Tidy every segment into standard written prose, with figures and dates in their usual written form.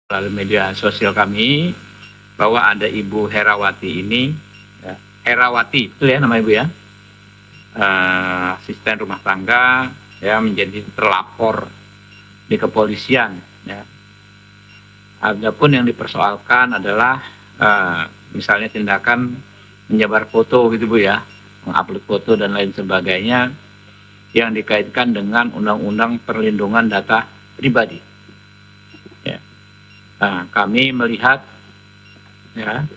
melalui media sosial kami bahwa ada Ibu Herawati ini, ya, Herawati, betul ya nama Ibu ya, asisten rumah tangga, ya, menjadi terlapor di kepolisian. Ya. Adapun yang dipersoalkan adalah misalnya tindakan menyebar foto gitu Bu ya, mengupload foto dan lain sebagainya yang dikaitkan dengan Undang-Undang Perlindungan Data Pribadi. Ya. Kami melihat ya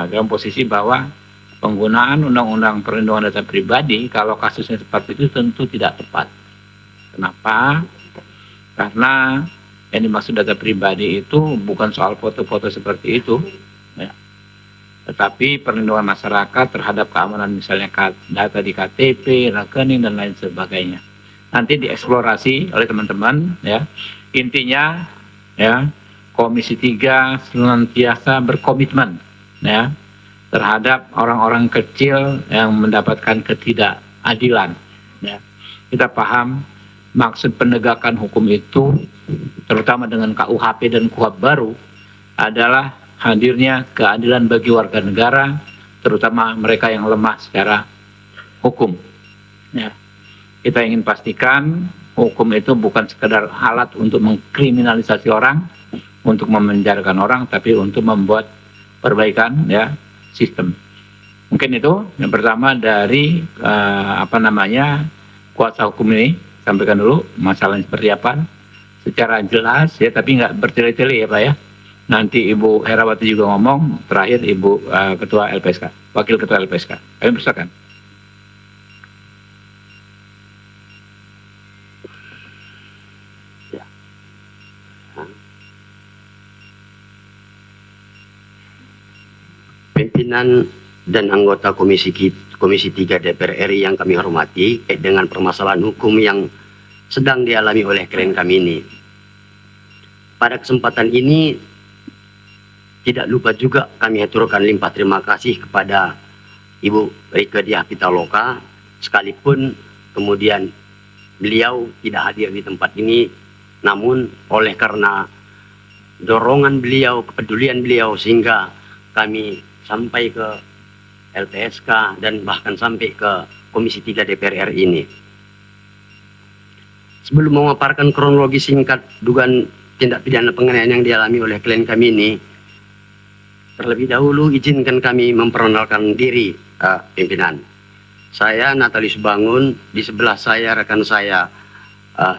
dalam posisi bahwa penggunaan Undang-Undang Perlindungan Data Pribadi kalau kasusnya seperti itu tentu tidak tepat. Kenapa? Karena yang dimaksud data pribadi itu bukan soal foto-foto seperti itu, ya, tetapi perlindungan masyarakat terhadap keamanan misalnya data di KTP, rekening dan lain sebagainya. Nanti dieksplorasi oleh teman-teman, ya. Intinya, ya, Komisi 3 senantiasa berkomitmen, ya, terhadap orang-orang kecil yang mendapatkan ketidakadilan. Ya. Kita paham maksud penegakan hukum itu, terutama dengan KUHP dan KUHP baru, adalah hadirnya keadilan bagi warga negara, terutama mereka yang lemah secara hukum. Ya. Kita ingin pastikan hukum itu bukan sekedar alat untuk mengkriminalisasi orang, untuk memenjarakan orang, tapi untuk membuat perbaikan ya sistem. Mungkin itu yang pertama dari kuasa hukum ini. Sampaikan dulu masalahnya seperti apa secara jelas ya, tapi nggak bertele-tele ya Pak ya. Nanti Ibu Herawati juga ngomong, terakhir Ibu Ketua LPSK, Wakil Ketua LPSK. Kami persilakan. Ya. Pimpinan dan anggota Komisi 3 DPR RI yang kami hormati, dengan permasalahan hukum yang sedang dialami oleh klien kami ini. Pada kesempatan ini, tidak lupa juga kami aturkan limpah terima kasih kepada Ibu Rieke Diah Pitaloka, sekalipun kemudian beliau tidak hadir di tempat ini, namun oleh karena dorongan beliau, kepedulian beliau, sehingga kami sampai ke LPSK dan bahkan sampai ke Komisi 3 DPR RI ini. Sebelum memaparkan kronologi singkat dugaan tindak pidana penganiayaan yang dialami oleh klien kami ini, terlebih dahulu izinkan kami memperkenalkan diri pimpinan. Saya Natalius Bangun, di sebelah saya rekan saya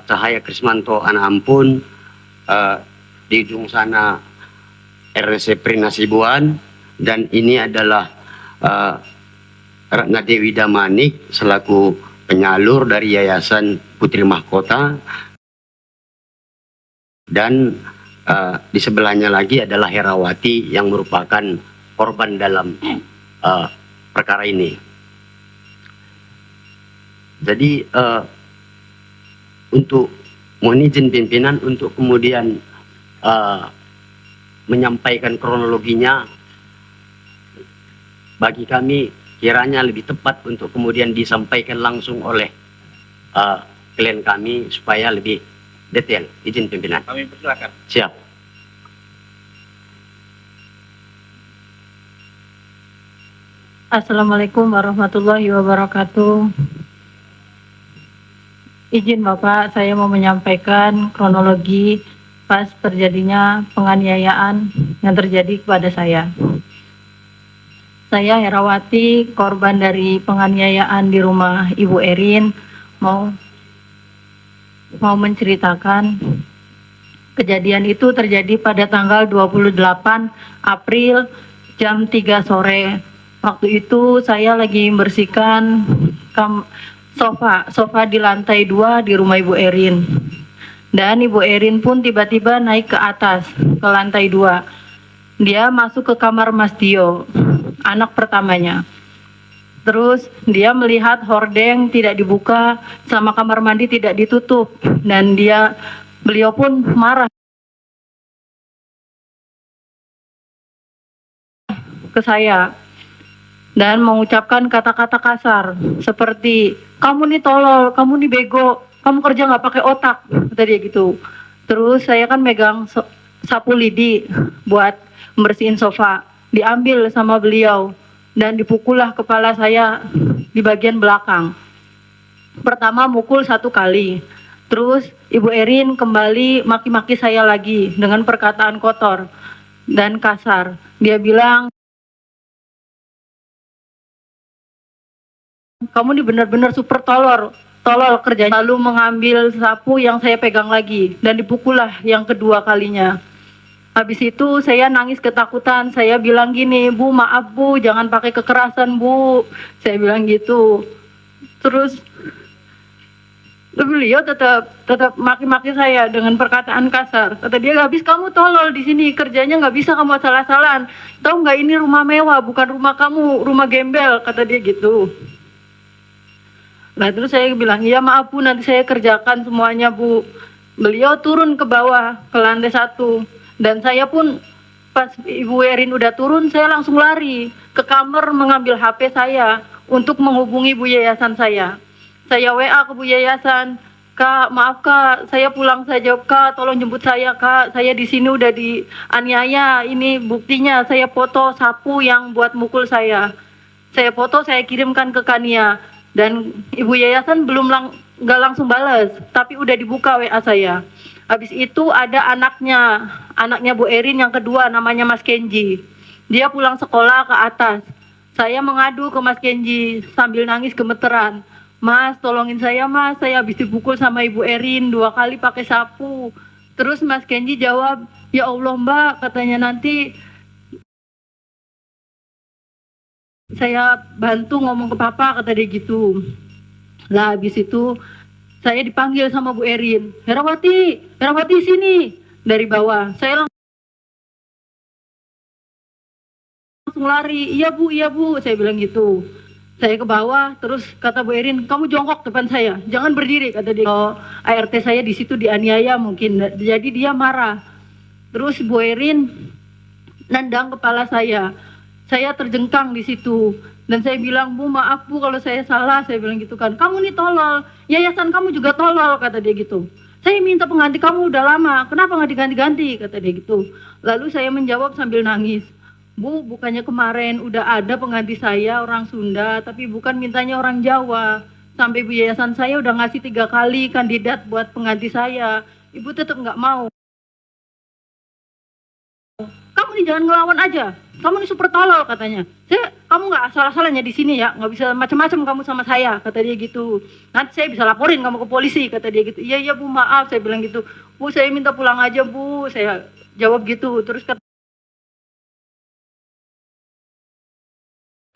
Cahaya Krismanto Ana Ampun, di ujung sana RC Prinasibuan, dan ini adalah Ratna Dewi Damanik selaku penyalur dari Yayasan Putri Mahkota, dan di sebelahnya lagi adalah Herawati yang merupakan korban dalam perkara ini. Jadi untuk mohon izin pimpinan untuk kemudian menyampaikan kronologinya, bagi kami kiranya lebih tepat untuk kemudian disampaikan langsung oleh klien kami supaya lebih detail. Izin pimpinan. Kami persilakan. Siap. Assalamualaikum warahmatullahi wabarakatuh. Izin Bapak, saya mau menyampaikan kronologi pas terjadinya penganiayaan yang terjadi kepada saya. Saya Herawati, korban dari penganiayaan di rumah Ibu Erin, mau menceritakan kejadian itu terjadi pada tanggal 28 April jam 3 sore. Waktu itu saya lagi membersihkan sofa di lantai 2 di rumah Ibu Erin. Dan Ibu Erin pun tiba-tiba naik ke atas, ke lantai 2. Dia masuk ke kamar Mas Dio, anak pertamanya. Terus dia melihat hordeng tidak dibuka, sama kamar mandi tidak ditutup, dan beliau pun marah ke saya dan mengucapkan kata-kata kasar seperti, kamu nih tolol, kamu nih bego, kamu kerja nggak pakai otak, kata dia gitu. Terus saya kan megang sapu lidi buat membersihin sofa. Diambil sama beliau dan dipukullah kepala saya di bagian belakang. Pertama mukul 1 kali. Terus Ibu Erin kembali maki-maki saya lagi dengan perkataan kotor dan kasar. Dia bilang, kamu ini benar-benar super tolol kerjanya. Lalu mengambil sapu yang saya pegang lagi dan dipukullah yang kedua kalinya. Habis itu saya nangis ketakutan. Saya bilang gini, Bu maaf Bu, jangan pakai kekerasan Bu. Saya bilang gitu. Terus beliau tetap maki-maki saya dengan perkataan kasar. Kata dia, habis kamu tolol di sini, kerjanya nggak bisa kamu salah-salahan. Tahu nggak ini rumah mewah, bukan rumah kamu, rumah gembel, kata dia gitu. Nah terus saya bilang, iya maaf Bu, nanti saya kerjakan semuanya Bu. Beliau turun ke bawah, ke lantai 1. Dan saya pun pas Ibu Erin udah turun, saya langsung lari ke kamar mengambil HP saya untuk menghubungi Bu Yayasan saya. Saya WA ke Bu Yayasan, Kak, maaf Kak, saya pulang saja Kak, tolong jemput saya Kak, saya di sini udah dianiaya, ini buktinya, saya foto sapu yang buat mukul saya. Saya foto, saya kirimkan ke Kania, dan Ibu Yayasan nggak langsung balas, tapi udah dibuka WA saya. Habis itu ada anaknya Bu Erin yang kedua, namanya Mas Kenji. Dia pulang sekolah ke atas. Saya mengadu ke Mas Kenji sambil nangis gemeteran. Mas, tolongin saya Mas, saya habis dipukul sama Ibu Erin 2 kali pakai sapu. Terus Mas Kenji jawab, ya Allah Mbak, katanya nanti saya bantu ngomong ke Papa, kata dia gitu. Lah habis itu saya dipanggil sama Bu Erin, Herawati sini, dari bawah. Saya langsung lari, iya Bu, saya bilang gitu. Saya ke bawah, terus kata Bu Erin, kamu jongkok depan saya, jangan berdiri, kata dia. Oh, ART saya di situ dianiaya mungkin, jadi dia marah. Terus Bu Erin nendang kepala saya terjengkang di situ. Dan saya bilang, Bu maaf Bu kalau saya salah, saya bilang gitu kan. Kamu nih tolol, yayasan kamu juga tolol, kata dia gitu. Saya minta pengganti kamu udah lama, kenapa nggak diganti-ganti, kata dia gitu. Lalu saya menjawab sambil nangis, Bu bukannya kemarin udah ada pengganti saya orang Sunda, tapi bukan mintanya orang Jawa. Sampai Bu Yayasan saya udah ngasih 3 kali kandidat buat pengganti saya, Ibu tetap nggak mau. Kamu nih jangan ngelawan aja, kamu nih super tolol, katanya. Kamu nggak salah-salahnya di sini ya, nggak bisa macam-macam kamu sama saya, kata dia gitu. Nanti saya bisa laporin kamu ke polisi, kata dia gitu. Iya Bu maaf, saya bilang gitu. Bu saya minta pulang aja Bu, saya jawab gitu. Terus kata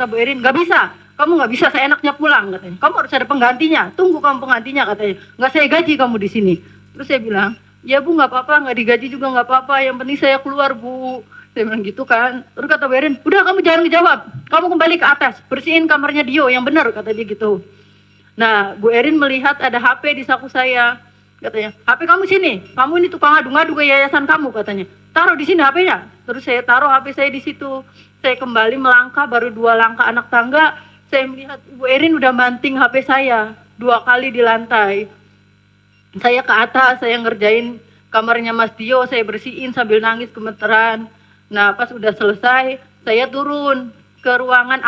Bu Erin, nggak bisa, kamu nggak bisa seenaknya pulang, katanya. Kamu harus ada penggantinya, tunggu kamu penggantinya, katanya. Nggak saya gaji kamu di sini. Terus saya bilang, ya Bu nggak apa-apa, nggak digaji juga nggak apa-apa, yang penting saya keluar Bu. Saya bilang gitu kan. Terus kata Bu Erin, udah kamu jangan ngejawab, kamu kembali ke atas, bersihin kamarnya Dio yang benar, kata dia gitu. Nah Bu Erin melihat ada HP di saku saya, katanya, HP kamu sini, kamu ini tukang adu-ngadu ke yayasan kamu, katanya. Taruh di sini HP-nya. Terus saya taruh HP saya di situ. Saya kembali melangkah, baru 2 langkah anak tangga, saya melihat Ibu Erin udah banting HP saya 2 kali di lantai. Saya ke atas, saya ngerjain kamarnya Mas Dio, saya bersihin sambil nangis gemeteran. Nah pas udah selesai, saya turun ke ruangan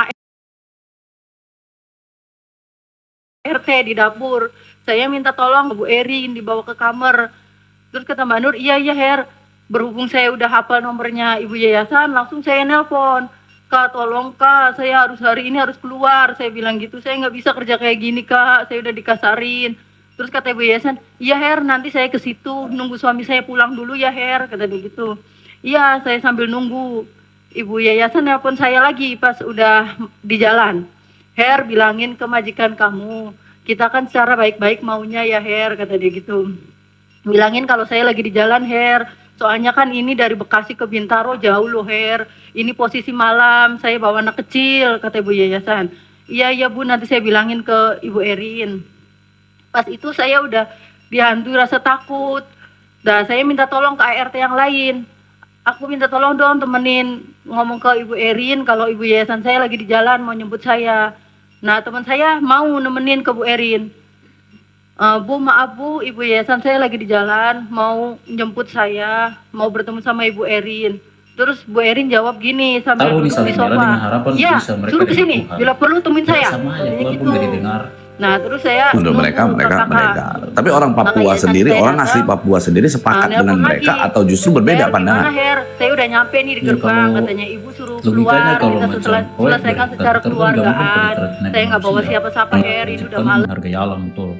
ART di dapur. Saya minta tolong Bu Erin dibawa ke kamar. Terus kata Mbak Nur, iya Her, berhubung saya udah hafal nomornya Ibu Yayasan, langsung saya nelpon. Kak tolong Kak, saya hari ini harus keluar, saya bilang gitu. Saya nggak bisa kerja kayak gini Kak, saya udah dikasarin. Terus kata Ibu Yayasan, iya Her, nanti saya ke situ nunggu suami saya pulang dulu ya Her, kata dia gitu. Iya, saya sambil nunggu. Ibu Yayasan nelpon saya lagi pas udah di jalan. Her, bilangin ke majikan kamu, kita kan secara baik-baik maunya ya Her, kata dia gitu. Bilangin kalau saya lagi di jalan Her, soalnya kan ini dari Bekasi ke Bintaro jauh loh Her, ini posisi malam, saya bawa anak kecil, kata Ibu Yayasan. Iya Bu, nanti saya bilangin ke Ibu Erin. Pas itu saya udah dihantui rasa takut. Nah saya minta tolong ke ART yang lain. Aku minta tolong dong temenin ngomong ke Ibu Erin kalau Ibu Yayasan saya lagi di jalan mau nyebut saya. Nah teman saya mau nemenin ke Bu Erin. Bu, maaf Bu, Ibu Yayasan saya lagi di jalan, mau jemput saya, mau bertemu sama Ibu Erin. Terus Bu Erin jawab gini sambil Taruh di duduk di saling dengan sofa. harapan Iya, bisa mereka suruh ke dengan sini. Tuhan. Bila perlu temuin Tidak saya. sama aja, Katanya Tuhan gitu. pun tidak didengar. Nah, terus saya Untuk mereka nunggu ke kakak. mendengar. Tapi orang Maka Papua yayasan sendiri, saya orang asli datang, Papua sendiri sepakat nelpon dengan lagi. mereka atau justru berbeda Her, pandangan. gimana Her? Saya udah nyampe nih di Ya, gerbang, kalau katanya Ibu suruh logikanya keluar, kalau kita macam selesaikan secara keluargaan. Saya nggak bawa siapa siapa-siapa Her, ini udah malam. menghargai alam betul.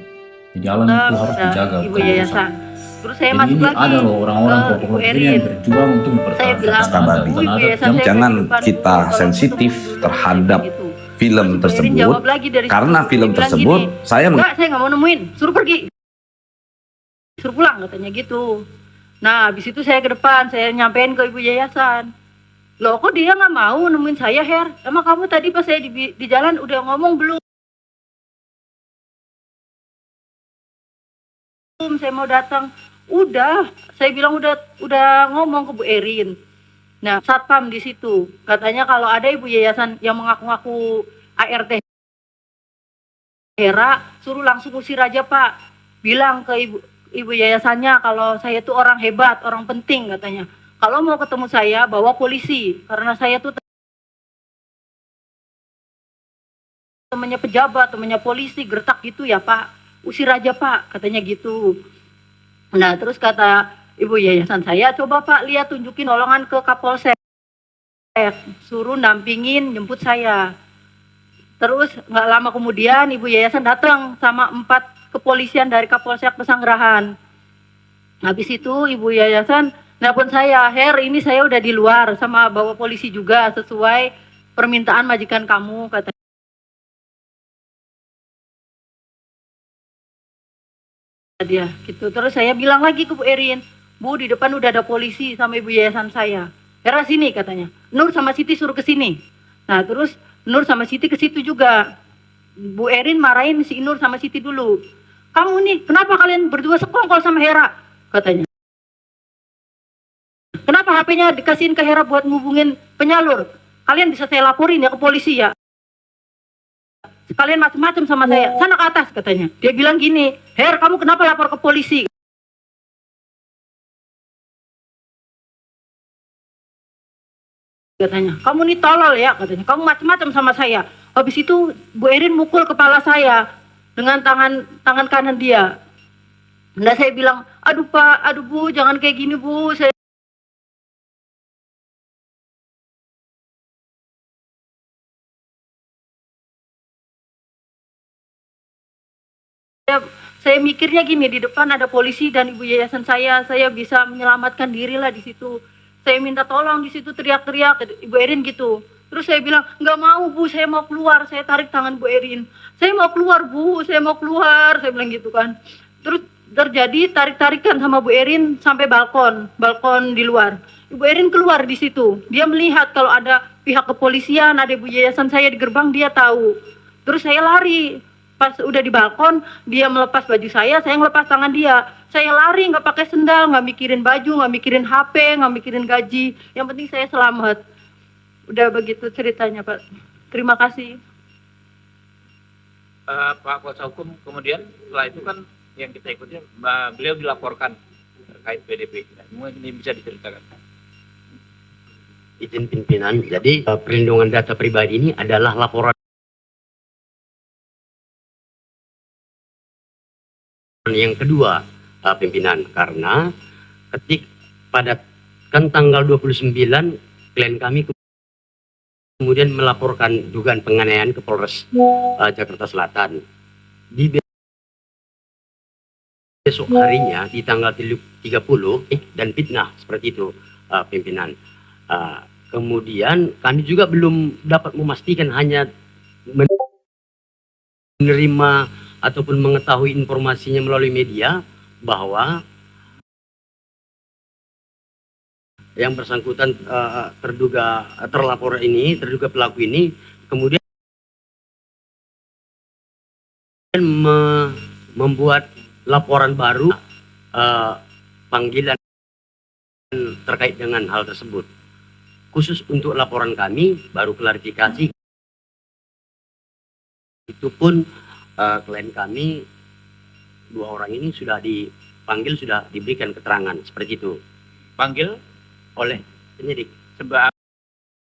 Jadi alam itu harus dijaga. Ibu bukan Yayasan. rusak. Terus saya Jadi masuk ini lagi ada loh orang-orang ke kelompok Ibu ini Erin. yang berjuang untuk Saya mempertahankan bilang, Mas Kabadi. "Bu, Ibu adat Yayasan yang saya Jangan di depan, kita Bu, kalau sensitif ketemu dulu," terhadap gitu. film Terus Ibu Erin tersebut, jawab lagi dari karena situ. film Dia bilang tersebut gini, saya "Enggak, saya nggak mau nemuin, suruh pergi, suruh pulang," katanya gitu. Nah, habis itu saya ke depan, saya nyampein ke Ibu Yayasan. Loh, kok dia nggak mau nemuin saya, Her? Emang kamu tadi pas saya di jalan udah ngomong belum? Saya mau datang. Udah, saya bilang udah ngomong ke Bu Erin. Nah, satpam di situ katanya kalau ada Ibu Yayasan yang mengaku-ngaku ART Hera, suruh langsung usir aja Pak. Bilang ke ibu yayasannya kalau saya itu orang hebat, orang penting katanya. Kalau mau ketemu saya bawa polisi karena saya tuh temannya pejabat, temannya polisi, gertak gitu ya Pak. Usir aja Pak, katanya gitu. Nah, terus kata Ibu Yayasan saya, coba Pak lihat tunjukin tolongan ke Kapolsek. Suruh nampingin jemput saya. Terus nggak lama kemudian Ibu Yayasan datang sama 4 kepolisian dari Kapolsek Pesanggerahan. Habis itu Ibu Yayasan nelpon saya, Her ini saya udah di luar sama bawa polisi juga sesuai permintaan majikan kamu, kata dia gitu. Terus saya bilang lagi ke Bu Erin, Bu di depan udah ada polisi sama Ibu Yayasan saya. Hera sini katanya. Nur sama Siti suruh ke sini. Nah terus Nur sama Siti ke situ juga. Bu Erin marahin si Nur sama Siti dulu. Kamu nih kenapa kalian berdua sekongkol sama Hera? Katanya. Kenapa HP-nya dikasihin ke Hera buat ngubungin penyalur? Kalian bisa saya laporin ya ke polisi ya. Kalian macam-macam sama saya, sana ke atas katanya. Dia bilang gini, Her kamu kenapa lapor ke polisi? Katanya, kamu nih tolol ya katanya, kamu macam-macam sama saya. Habis itu Bu Erin mukul kepala saya dengan tangan kanan dia. Nah saya bilang, aduh Pak, aduh Bu, jangan kayak gini Bu. Saya mikirnya gini, di depan ada polisi dan Ibu Yayasan saya bisa menyelamatkan diri lah di situ. Saya minta tolong di situ teriak-teriak, Ibu Erin gitu. Terus saya bilang, nggak mau Bu, saya mau keluar. Saya tarik tangan Bu Erin. Saya mau keluar Bu, saya mau keluar. Saya bilang gitu kan. Terus terjadi tarik-tarikan sama Bu Erin sampai balkon di luar. Ibu Erin keluar di situ. Dia melihat kalau ada pihak kepolisian, ada Ibu Yayasan saya di gerbang, dia tahu. Terus saya lari. Pas udah di balkon, dia melepas baju saya ngelepas tangan dia. Saya lari, nggak pakai sendal, nggak mikirin baju, nggak mikirin HP, nggak mikirin gaji. Yang penting saya selamat. Udah begitu ceritanya, Pak. Terima kasih. Pak Kuasa Hukum, kemudian setelah itu kan yang kita ikuti, beliau dilaporkan terkait PDP. Mungkin ini bisa diceritakan. Izin pimpinan, jadi perlindungan data pribadi ini adalah laporan yang kedua, pimpinan, karena pada tanggal 29 klien kami kemudian melaporkan dugaan penganiayaan ke Polres Jakarta Selatan. Di besok harinya di tanggal 30 dan fitnah seperti itu, pimpinan. Kemudian kami juga belum dapat memastikan, hanya menerima ataupun mengetahui informasinya melalui media bahwa yang bersangkutan terduga pelaku ini kemudian membuat laporan baru panggilan terkait dengan hal tersebut. Khusus untuk laporan kami baru klarifikasi, itu pun klien kami dua orang ini sudah dipanggil, sudah diberikan keterangan seperti itu Panggil oleh penyidik. sebab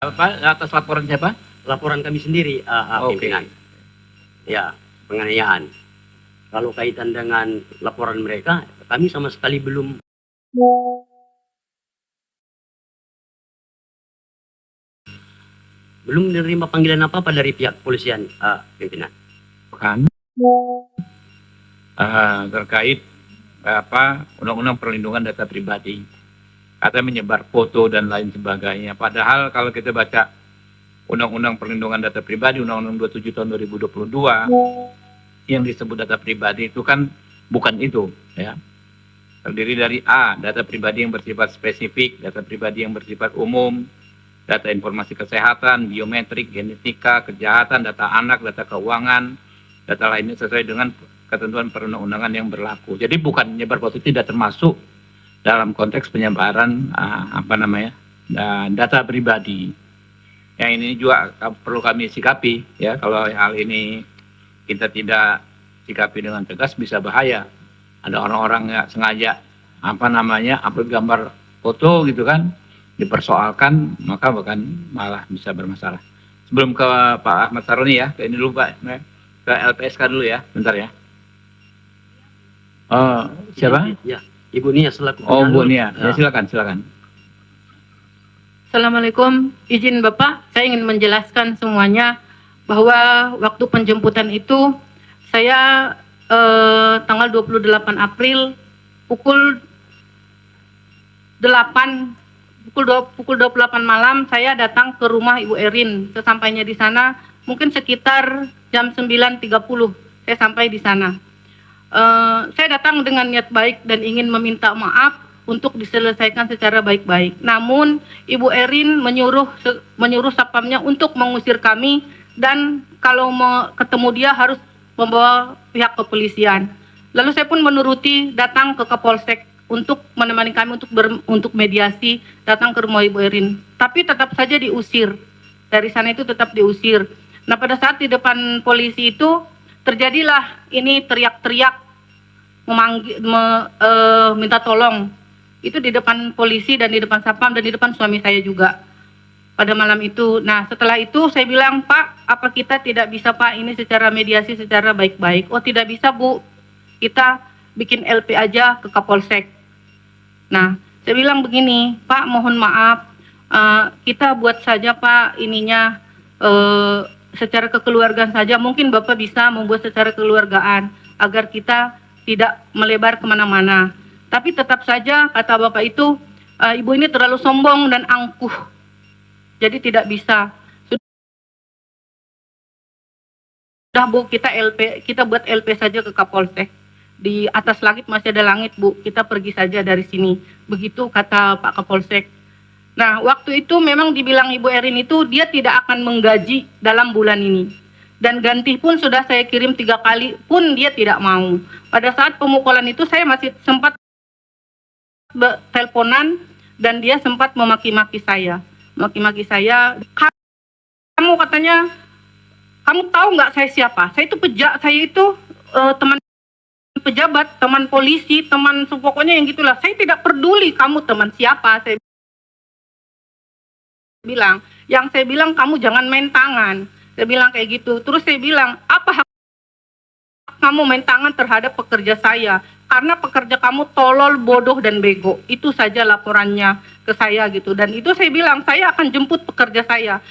apa atas laporan siapa? Laporan kami sendiri, Oke. pimpinan. Ya, penganiayaan. Kalau kaitan dengan laporan mereka, kami sama sekali belum menerima panggilan apa-apa dari pihak kepolisian, pimpinan. Kan terkait apa undang-undang perlindungan data pribadi, kata menyebar foto dan lain sebagainya. Padahal kalau kita baca undang-undang perlindungan data pribadi, undang-undang 27 tahun 2022, yang disebut data pribadi itu kan bukan itu, ya. Terdiri dari A, data pribadi yang bersifat spesifik, data pribadi yang bersifat umum, data informasi kesehatan, biometrik, genetika, kejahatan, data anak, data keuangan, data lainnya sesuai dengan ketentuan perundang-undangan yang berlaku. Jadi bukan menyebar foto, tidak termasuk dalam konteks penyebaran data pribadi. Yang ini juga perlu kami sikapi, ya. Kalau hal ini kita tidak sikapi dengan tegas bisa bahaya. Ada orang-orang yang sengaja upload gambar foto gitu kan, dipersoalkan, maka bahkan malah bisa bermasalah. Sebelum ke Pak Ahmad Saroni ya, ke ini dulu Pak, ke LPSK dulu ya, bentar ya. Oh, siapa? Ya, Ibu Nia selaku Oh, Bu penyalur. Nia, ya silakan. Assalamualaikum, izin Bapak, saya ingin menjelaskan semuanya bahwa waktu penjemputan itu saya tanggal 28 April pukul 28 malam saya datang ke rumah Ibu Erin. Sesampainya di sana mungkin sekitar jam 9.30 saya sampai di sana. Saya datang dengan niat baik dan ingin meminta maaf untuk diselesaikan secara baik-baik. Namun Ibu Erin menyuruh satpamnya untuk mengusir kami, dan kalau mau ketemu dia harus membawa pihak kepolisian. Lalu saya pun menuruti, datang ke Kapolsek untuk menemani kami untuk mediasi, datang ke rumah Ibu Erin. Tapi tetap saja diusir. Dari sana itu tetap diusir. Nah, pada saat di depan polisi itu terjadilah ini teriak-teriak minta tolong. Itu di depan polisi dan di depan satpam dan di depan suami saya juga pada malam itu. Nah, setelah itu saya bilang, Pak, apa kita tidak bisa Pak ini secara mediasi secara baik-baik? Oh, tidak bisa Bu, kita bikin LP aja ke Kapolsek. Nah, saya bilang begini, Pak, mohon maaf, kita buat saja Pak ininya secara kekeluargaan saja. Mungkin Bapak bisa membuat secara kekeluargaan agar kita tidak melebar kemana-mana. Tapi tetap saja kata Bapak itu, Ibu ini terlalu sombong dan angkuh. Jadi tidak bisa. Sudah Bu, kita buat LP saja ke Kapolsek. Di atas langit masih ada langit Bu, kita pergi saja dari sini. Begitu kata Pak Kapolsek. Nah, waktu itu memang dibilang Ibu Erin itu dia tidak akan menggaji dalam bulan ini. Dan ganti pun sudah saya kirim 3 kali pun dia tidak mau. Pada saat pemukulan itu saya masih sempat teleponan dan dia sempat memaki-maki saya. Kamu katanya, kamu tahu nggak saya siapa? Saya itu teman pejabat, teman polisi, teman pokoknya yang gitulah. Saya tidak peduli kamu teman siapa. Saya bilang kamu jangan main tangan. Saya bilang kayak gitu. Terus saya bilang, apa hak kamu main tangan terhadap pekerja saya? Karena pekerja kamu tolol, bodoh, dan bego. Itu saja laporannya ke saya gitu. Dan itu saya bilang, saya akan jemput pekerja saya.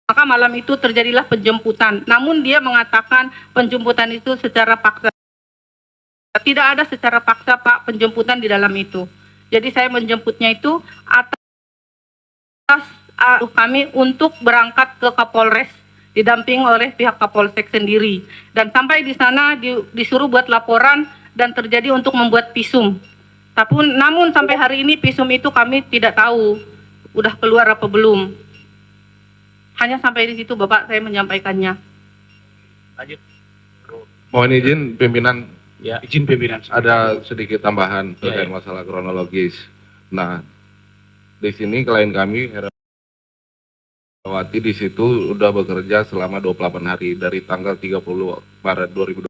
Maka malam itu terjadilah penjemputan. Namun dia mengatakan penjemputan itu secara paksa. Tidak ada secara paksa Pak penjemputan di dalam itu. Jadi saya menjemputnya itu atas kami untuk berangkat ke Kapolres, didamping oleh pihak Kapolsek sendiri. Dan sampai di sana disuruh buat laporan dan terjadi untuk membuat visum. Namun sampai hari ini visum itu kami tidak tahu udah keluar apa belum. Hanya sampai di situ Bapak saya menyampaikannya. Lanjut. Mohon izin pimpinan, Ya. Izin pimpinan. ada sedikit tambahan terkait Ya. masalah kronologis. Nah, di sini klien kami Herawati di situ udah bekerja selama 28 hari dari tanggal 30 Maret 2020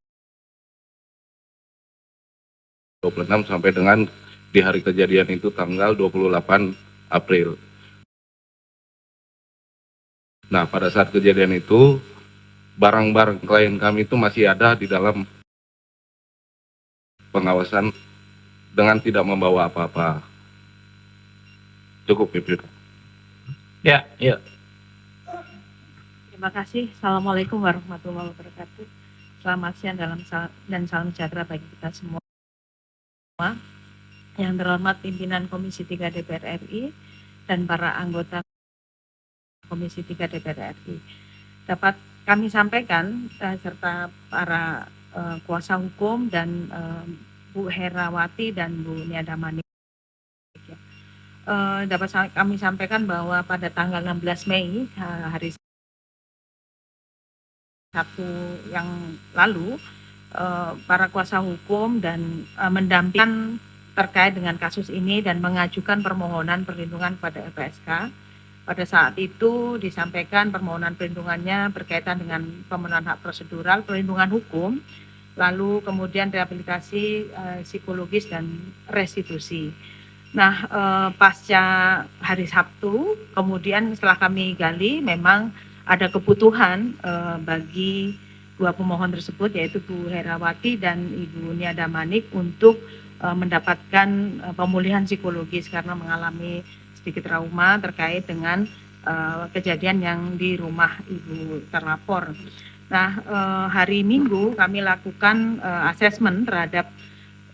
26 sampai dengan di hari kejadian itu tanggal 28 April. Nah, pada saat kejadian itu barang-barang klien kami itu masih ada di dalam pengawasan dengan tidak membawa apa-apa. Cukup, Ibu. Ya, yuk. Terima kasih. Assalamualaikum warahmatullahi wabarakatuh. Selamat siang dan salam sejahtera bagi kita semua. Yang terhormat pimpinan Komisi 3 DPR RI dan para anggota Komisi 3 DPR RI. Dapat kami sampaikan serta para kuasa hukum dan Bu Herawati dan Bu Niada Manik. Dapat kami sampaikan bahwa pada tanggal 16 Mei hari Sabtu yang lalu para kuasa hukum dan mendampingkan terkait dengan kasus ini dan mengajukan permohonan perlindungan kepada LPSK. Pada saat itu disampaikan permohonan perlindungannya berkaitan dengan pemenuhan hak prosedural, perlindungan hukum, lalu kemudian rehabilitasi psikologis dan restitusi. Nah, pasca hari Sabtu, kemudian setelah kami gali, memang ada kebutuhan bagi dua pemohon tersebut, yaitu Bu Herawati dan Ibu Niada Manik, untuk mendapatkan pemulihan psikologis karena mengalami sedikit trauma terkait dengan kejadian yang di rumah Ibu terlapor. Nah, hari Minggu kami lakukan asesmen terhadap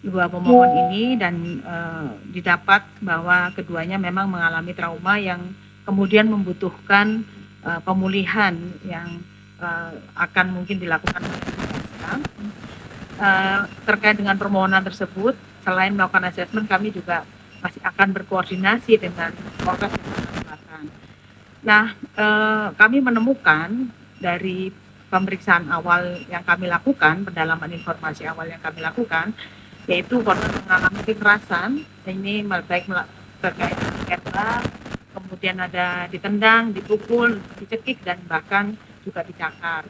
dua pemohon ini dan didapat bahwa keduanya memang mengalami trauma yang kemudian membutuhkan pemulihan yang akan mungkin dilakukan oleh LPSK. Terkait dengan permohonan tersebut, selain melakukan asesmen, kami juga masih akan berkoordinasi dengan Polres Jakarta Selatan. Nah, kami menemukan dari pemeriksaan awal yang kami lakukan, pendalaman informasi awal yang kami lakukan, yaitu korban mengalami kekerasan, ini baik terkait dengan kemudian ada ditendang, dipukul, dicekik, dan bahkan juga dicakar.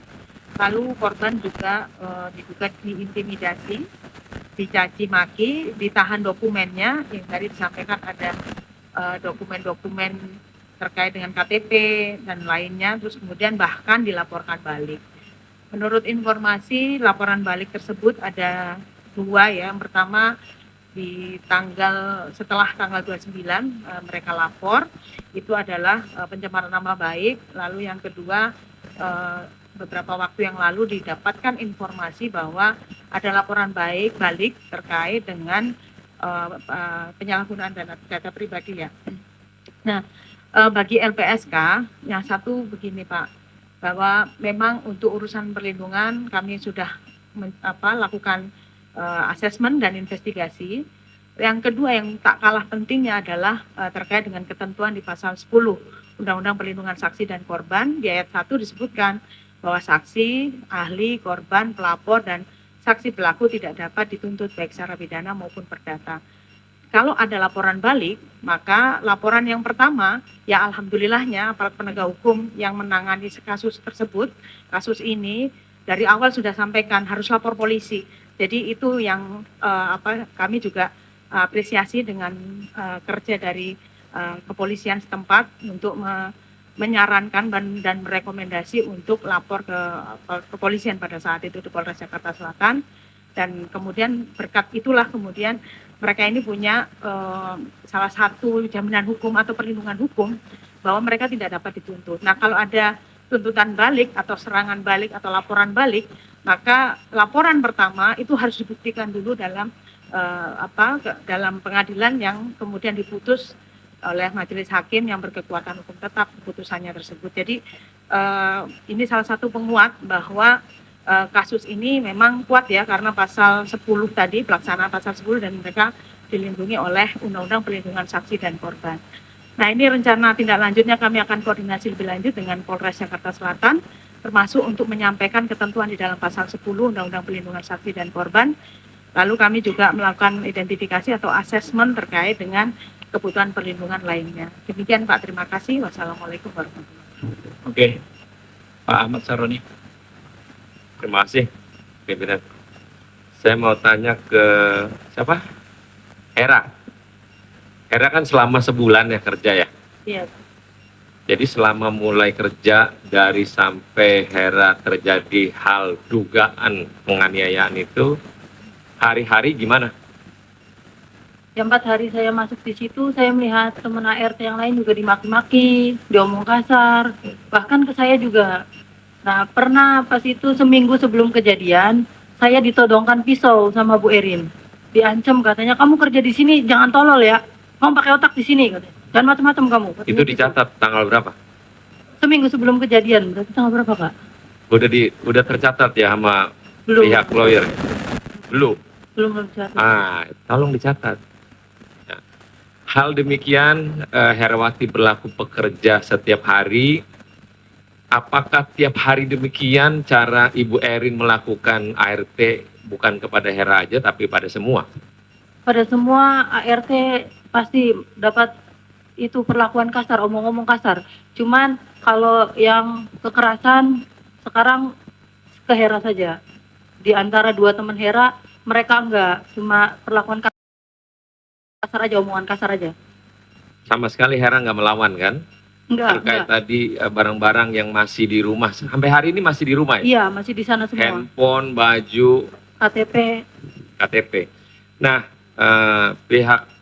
Lalu korban juga diduga diintimidasi, dicaci maki, ditahan dokumennya, yang tadi disampaikan ada dokumen-dokumen terkait dengan KTP dan lainnya, terus kemudian bahkan dilaporkan balik. Menurut informasi, laporan balik tersebut ada dua ya. Yang pertama, setelah tanggal 29 mereka lapor, itu adalah pencemaran nama baik. Lalu yang kedua, beberapa waktu yang lalu didapatkan informasi bahwa ada laporan balik terkait dengan penyalahgunaan data pribadi ya. Nah, bagi LPSK yang satu begini Pak, bahwa memang untuk urusan perlindungan kami sudah lakukan asesmen dan investigasi. Yang kedua yang tak kalah pentingnya adalah terkait dengan ketentuan di pasal 10 Undang-Undang Perlindungan Saksi dan Korban. Di ayat 1 disebutkan bahwa saksi, ahli, korban, pelapor, dan saksi pelaku tidak dapat dituntut baik secara pidana maupun perdata. Kalau ada laporan balik, maka laporan yang pertama, ya alhamdulillahnya aparat penegak hukum yang menangani kasus tersebut, kasus ini dari awal sudah sampaikan harus lapor polisi. Jadi itu yang kami juga apresiasi dengan kerja dari kepolisian setempat untuk menyarankan dan merekomendasi untuk lapor ke kepolisian pada saat itu di Polres Jakarta Selatan. Dan kemudian berkat itulah kemudian mereka ini punya salah satu jaminan hukum atau perlindungan hukum bahwa mereka tidak dapat dituntut. Nah, kalau ada tuntutan balik atau serangan balik atau laporan balik, maka laporan pertama itu harus dibuktikan dulu dalam dalam pengadilan yang kemudian diputus oleh majelis hakim yang berkekuatan hukum tetap keputusannya tersebut. Jadi ini salah satu penguat bahwa kasus ini memang kuat ya, karena pasal 10 tadi, pelaksanaan pasal 10, dan mereka dilindungi oleh Undang-Undang Perlindungan Saksi dan Korban. Nah, ini rencana tindak lanjutnya kami akan koordinasi lebih lanjut dengan Polres Jakarta Selatan, termasuk untuk menyampaikan ketentuan di dalam pasal 10 Undang-Undang Perlindungan Saksi dan Korban. Lalu kami juga melakukan identifikasi atau asesmen terkait dengan kebutuhan perlindungan lainnya. Demikian Pak, terima kasih. Wassalamualaikum warahmatullahi wabarakatuh. Oke, Pak Ahmad Saroni. Terima kasih, pimpinan. Saya mau tanya ke siapa? Hera. Hera kan selama sebulan ya kerja ya. Iya. Jadi selama mulai kerja dari sampai Hera terjadi hal dugaan penganiayaan itu, hari-hari gimana? Yang 4 hari saya masuk di situ, saya melihat teman ART yang lain juga dimaki-maki, diomong kasar, bahkan ke saya juga. Nah, pernah pas itu seminggu sebelum kejadian, saya ditodongkan pisau sama Bu Erin. Diancam katanya, kamu kerja di sini jangan tolol ya, kamu pakai otak di sini katanya. Dan macam-macam kamu. Katanya Itu gitu. dicatat tanggal berapa? Seminggu sebelum kejadian, berarti tanggal berapa Kak? Udah tercatat ya sama Belum. pihak lawyer? Belum. Belum dicatat. Tolong dicatat. Nah, hal demikian Herawati berlaku pekerja setiap hari. Apakah tiap hari demikian cara Ibu Erin melakukan ART bukan kepada Hera aja tapi pada semua? Pada semua ART pasti dapat itu perlakuan kasar, omong-omong kasar. Cuman kalau yang kekerasan sekarang ke Hera saja. Di antara 2 teman Hera, mereka enggak, cuma perlakuan kasar aja, omongan kasar aja. Sama sekali Hera nggak melawan kan? Enggak, Terkait enggak. tadi barang-barang yang masih di rumah. Sampai hari ini masih di rumah ya? Iya, masih di sana semua. Handphone, baju, KTP, KTP. Nah, pihak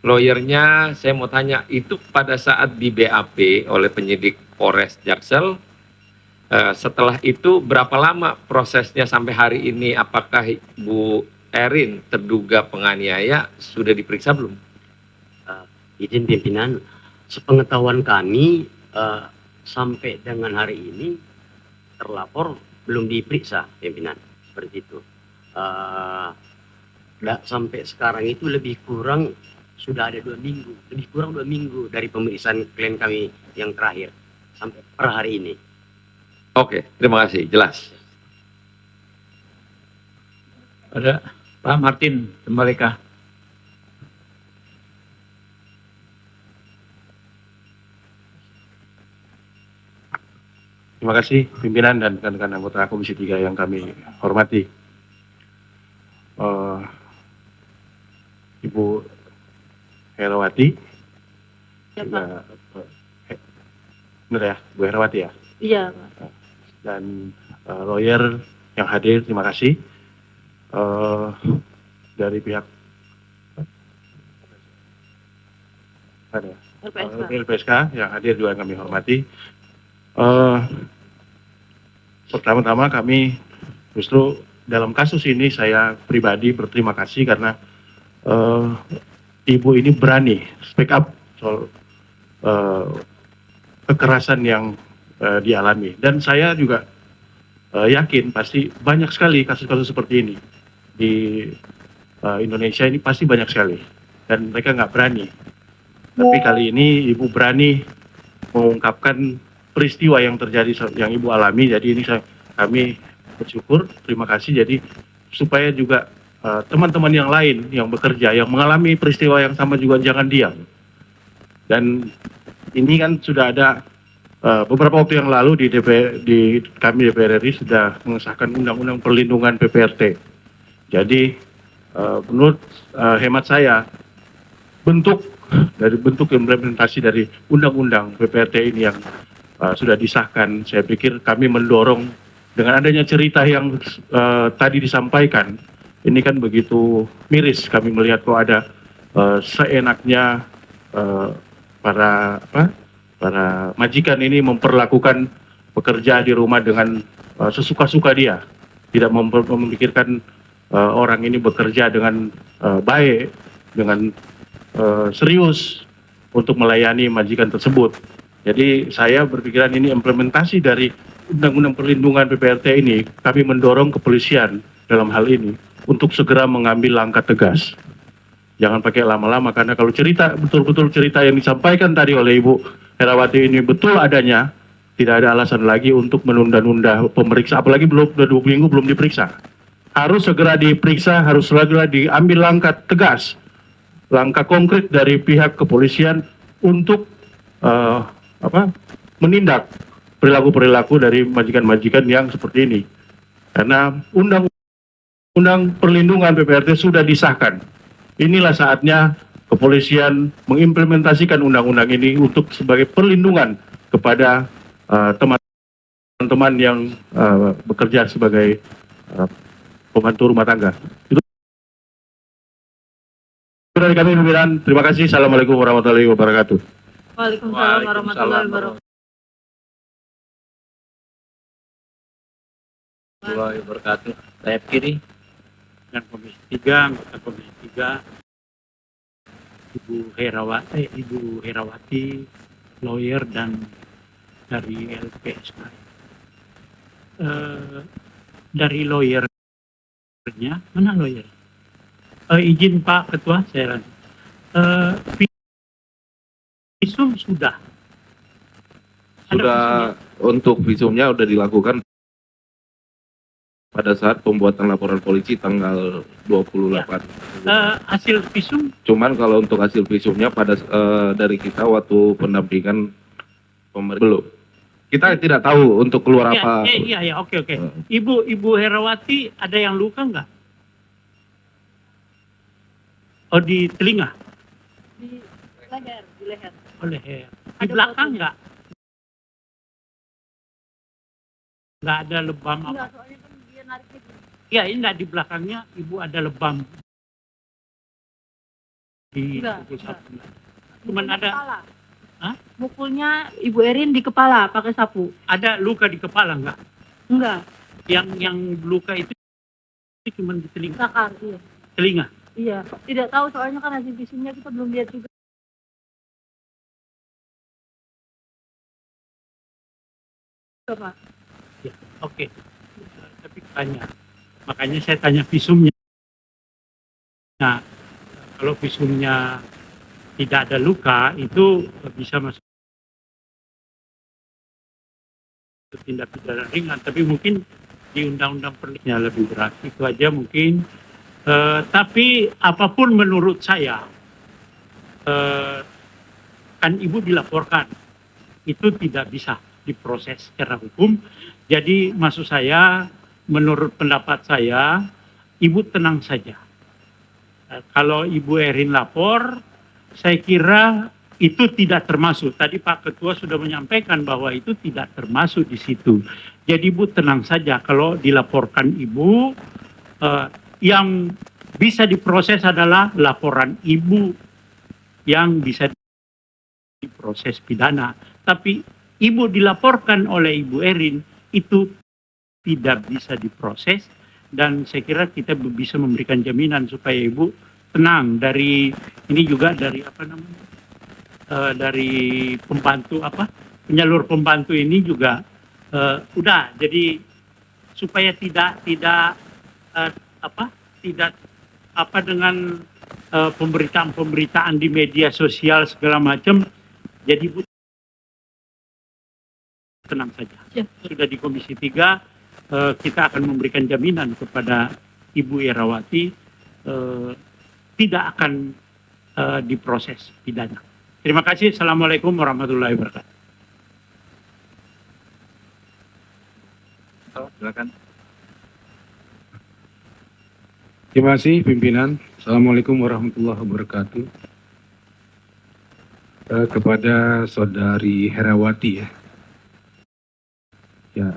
lawyernya saya mau tanya, itu pada saat di BAP oleh penyidik Polres Jaksel, setelah itu berapa lama prosesnya sampai hari ini? Apakah Bu Erin terduga penganiaya sudah diperiksa belum? Izin pimpinan, sepengetahuan kami sampai dengan hari ini terlapor belum diperiksa pimpinan, seperti itu. Sampai sekarang itu lebih kurang sudah ada 2 minggu, lebih kurang 2 minggu dari pemeriksaan klien kami yang terakhir sampai per hari ini. Oke, terima kasih, jelas. Ada Pak Martin Tembaleka. Terima kasih pimpinan dan rekan-rekan anggota Komisi 3 yang kami hormati. Ibu Herawati, ya juga, Pak. benar ya, Bu Herawati ya, Iya, Pak. dan lawyer yang hadir, terima kasih. Dari pihak LPSK. LPSK yang hadir juga kami hormati. Pertama-tama kami justru dalam kasus ini saya pribadi berterima kasih karena ibu ini berani speak up soal kekerasan yang dialami, dan saya juga yakin pasti banyak sekali kasus-kasus seperti ini di Indonesia ini, pasti banyak sekali dan mereka nggak berani. Tapi kali ini ibu berani mengungkapkan peristiwa yang terjadi yang ibu alami. Jadi ini kami bersyukur, terima kasih. Jadi supaya juga teman-teman yang lain yang bekerja yang mengalami peristiwa yang sama juga jangan diam. Dan ini kan sudah ada beberapa waktu yang lalu di kami DPR RI sudah mengesahkan undang-undang perlindungan PPRT. Jadi menurut hemat saya bentuk implementasi dari undang-undang PPRT ini yang sudah disahkan, saya pikir kami mendorong dengan adanya cerita yang tadi disampaikan, ini kan begitu miris kami melihat kok ada seenaknya para majikan ini memperlakukan pekerja di rumah dengan sesuka-suka dia, tidak memikirkan orang ini bekerja dengan baik, dengan serius untuk melayani majikan tersebut. Jadi saya berpikiran ini implementasi dari Undang-Undang Perlindungan PPRT ini, kami mendorong kepolisian dalam hal ini untuk segera mengambil langkah tegas. Jangan pakai lama-lama, karena kalau betul-betul cerita yang disampaikan tadi oleh Ibu Herawati ini betul adanya, tidak ada alasan lagi untuk menunda-nunda pemeriksa, apalagi belum 2 minggu belum diperiksa. Harus segera diperiksa, harus segera diambil langkah tegas, langkah konkret dari pihak kepolisian untuk menindak perilaku-perilaku dari majikan-majikan yang seperti ini. Karena undang Undang Perlindungan PPRT sudah disahkan. Inilah saatnya kepolisian mengimplementasikan undang-undang ini untuk sebagai perlindungan kepada teman-teman yang bekerja sebagai pembantu rumah tangga. Itu dari kami pimpinan. Terima kasih. Assalamualaikum warahmatullahi wabarakatuh. Waalaikumsalam warahmatullahi wabarakatuh. Warahmatullahi wabarakatuh. Sayap kiri. Dan Komisi 3, anggota Komisi 3, Ibu Herawati, lawyer dan dari LPSK. Dari lawyernya, mana lawyer? Izin Pak Ketua, saya lanjut. Visum sudah. Sudah, untuk visumnya sudah dilakukan pada saat pembuatan laporan polisi tanggal 28. Hasil visum Cuman kalau untuk hasil visumnya dari kita waktu pendampingan pemerintah belum. Kita tidak tahu untuk keluar apa. Iya, oke. Ibu Herawati ada yang luka nggak? Oh, di telinga? Di leher, di leher. Oh, leher. Di belakang nggak? Nggak ada lebam apa? Enggak, soalnya kan dia nariknya gini. Iya, enggak, di belakangnya ibu ada lebam. Di Enggak, pukul enggak. sapu. Cuman Mukulnya ada kepala. Hah? Mukulnya Ibu Erin di kepala pakai sapu. ada luka di kepala nggak? Enggak, Yang luka itu cuma di telinga. sakar, iya. Telinga. Iya, tidak tahu soalnya kan hasil visumnya kita belum lihat juga. Pak. Ya, oke. Tapi makanya saya tanya visumnya. Nah, kalau visumnya tidak ada luka, itu bisa masuk tindak pidana ringan. Tapi mungkin di undang-undang perlindungan lebih berat. Itu aja mungkin. Tapi apapun menurut saya, kan ibu dilaporkan, itu tidak bisa diproses secara hukum. Jadi maksud saya, menurut pendapat saya, ibu tenang saja. Kalau Ibu Erin lapor, saya kira itu tidak termasuk. Tadi Pak Ketua sudah menyampaikan bahwa itu tidak termasuk di situ. Jadi Ibu tenang saja. Kalau dilaporkan Ibu, yang bisa diproses adalah laporan Ibu yang bisa diproses pidana. Tapi Ibu dilaporkan oleh Ibu Erin, itu tidak bisa diproses, dan saya kira kita bisa memberikan jaminan supaya Ibu tenang. Dari ini juga dari apa namanya, dari pembantu penyalur pembantu ini juga udah, jadi supaya tidak dengan pemberitaan di media sosial segala macam. Jadi Bu tenang saja. Sudah di Komisi 3, kita akan memberikan jaminan kepada Ibu Herawati tidak akan diproses pidana. Terima kasih. Assalamualaikum warahmatullahi wabarakatuh. Silakan. Terima kasih pimpinan. Assalamualaikum warahmatullahi wabarakatuh. Kepada Saudari Herawati ya. Ya,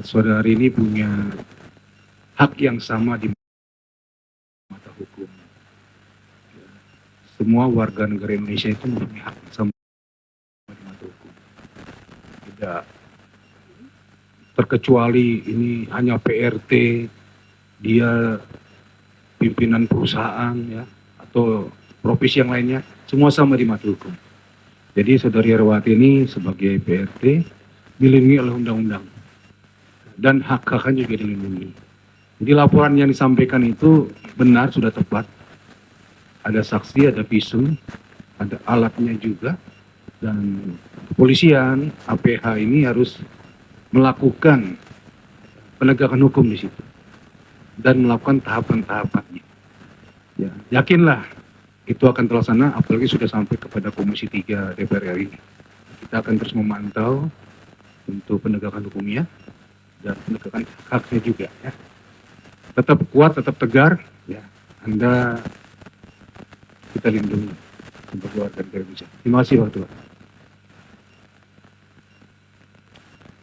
saudari ini punya hak yang sama di mata hukum. Semua warga negara Indonesia itu mempunyai hak yang sama di mata hukum. Tidak terkecuali ini hanya PRT, dia pimpinan perusahaan ya, atau profesi yang lainnya, semua sama di mata hukum. Jadi Saudari Herawati ini sebagai PRT dilindungi oleh undang-undang dan hak-haknya juga dilindungi. Jadi laporan yang disampaikan itu benar, sudah tepat. Ada saksi, ada visum, ada alatnya juga, dan kepolisian APH ini harus melakukan penegakan hukum di situ dan melakukan tahapan-tahapannya. Ya, yakinlah itu akan terlaksana, apalagi sudah sampai kepada Komisi 3 DPR RI. Kita akan terus memantau untuk penegakan hukumnya dan penegakan haknya juga ya. tetap kuat, tetap tegar, ya Anda kita lindungi untuk keluarga negara Indonesia. Terima kasih Pak Ketua.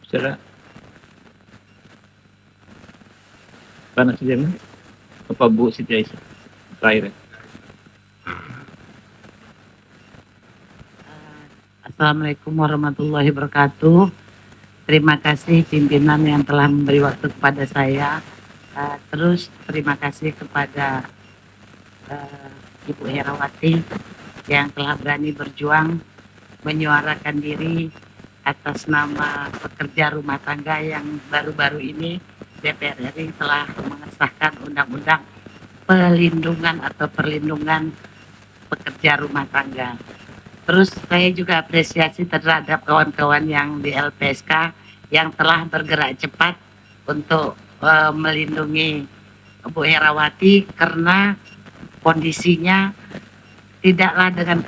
Saudara. Mana saja apa Bu Siti Aisyah? Terakhir. Assalamualaikum warahmatullahi wabarakatuh. Terima kasih pimpinan yang telah memberi waktu kepada saya. Terus terima kasih kepada Ibu Herawati yang telah berani berjuang menyuarakan diri atas nama pekerja rumah tangga yang baru-baru ini DPR RI telah mengesahkan undang-undang perlindungan pekerja rumah tangga. Terus saya juga apresiasi terhadap kawan-kawan yang di LPSK yang telah bergerak cepat untuk melindungi Bu Herawati karena kondisinya tidaklah dengan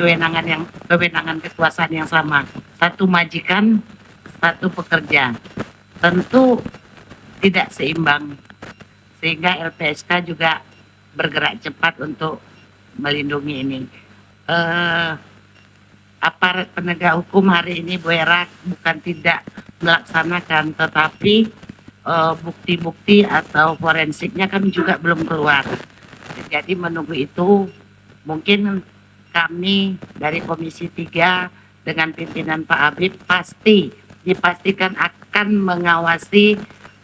kewenangan kekuasaan yang sama. Satu majikan, satu pekerja. Tentu tidak seimbang. Sehingga LPSK juga bergerak cepat untuk melindungi ini. Aparat penegak hukum hari ini Bu Hera bukan tidak melaksanakan, tetapi bukti-bukti atau forensiknya kan juga belum keluar. Jadi menunggu itu mungkin kami dari Komisi 3 dengan pimpinan Pak Habib pasti dipastikan akan mengawasi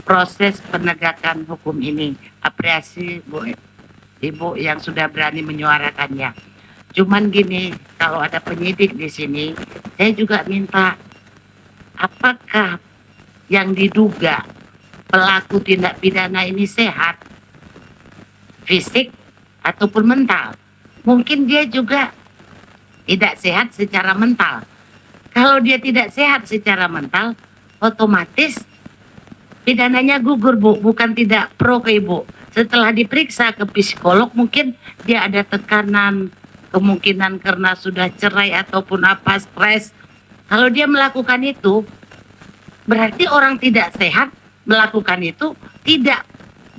proses penegakan hukum ini. Apresiasi Bu Ibu yang sudah berani menyuarakannya. Cuman gini, kalau ada penyidik di sini, saya juga minta apakah yang diduga pelaku tindak pidana ini sehat, fisik ataupun mental. Mungkin dia juga tidak sehat secara mental. Kalau dia tidak sehat secara mental, otomatis pidananya gugur Bu, bukan tidak pro ke Ibu. Setelah diperiksa ke psikolog mungkin dia ada tekanan, kemungkinan karena sudah cerai ataupun apa, stres. Kalau dia melakukan itu, berarti orang tidak sehat melakukan itu tidak